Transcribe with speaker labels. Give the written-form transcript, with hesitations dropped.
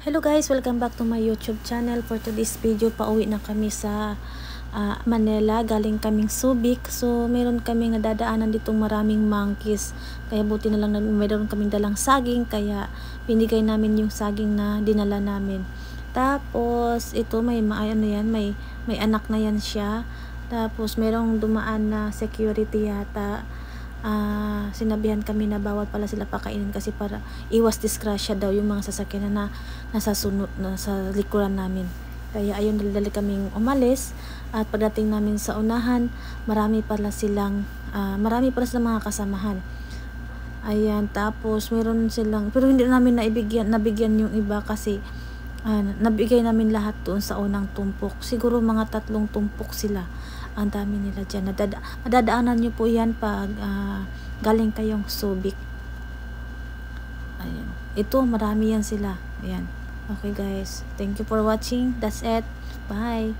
Speaker 1: Hello guys, welcome back to my YouTube channel. For today's video, pauwi na kami sa Manila. Galing kaming Subic. So, meron kaming nadadaanan ditong maraming monkeys. Kaya buti na lang na meron kaming dalang saging. Kaya binigay namin yung saging na dinala namin. Tapos, ito may anak na yan siya. Tapos, merong dumaan na security yata. Sinabihan kami na bawal pala sila pakainin kasi para iwas disgrasya daw yung mga sasakyan na nasa likuran namin. Kaya ayun, dali kaming umalis at pagdating namin sa unahan, marami pala silang mga kasamahan. Ayan, tapos meron silang, pero hindi namin nabigyan yung iba kasi nabigay namin lahat doon sa unang tumpok. Siguro mga 3 tumpok sila. Ang dami nila dyan. Nadadaanan nyo po yan pag galing kayong Subic. Ayan. Ito, marami yan sila. Ayan. Okay guys. Thank you for watching. That's it. Bye.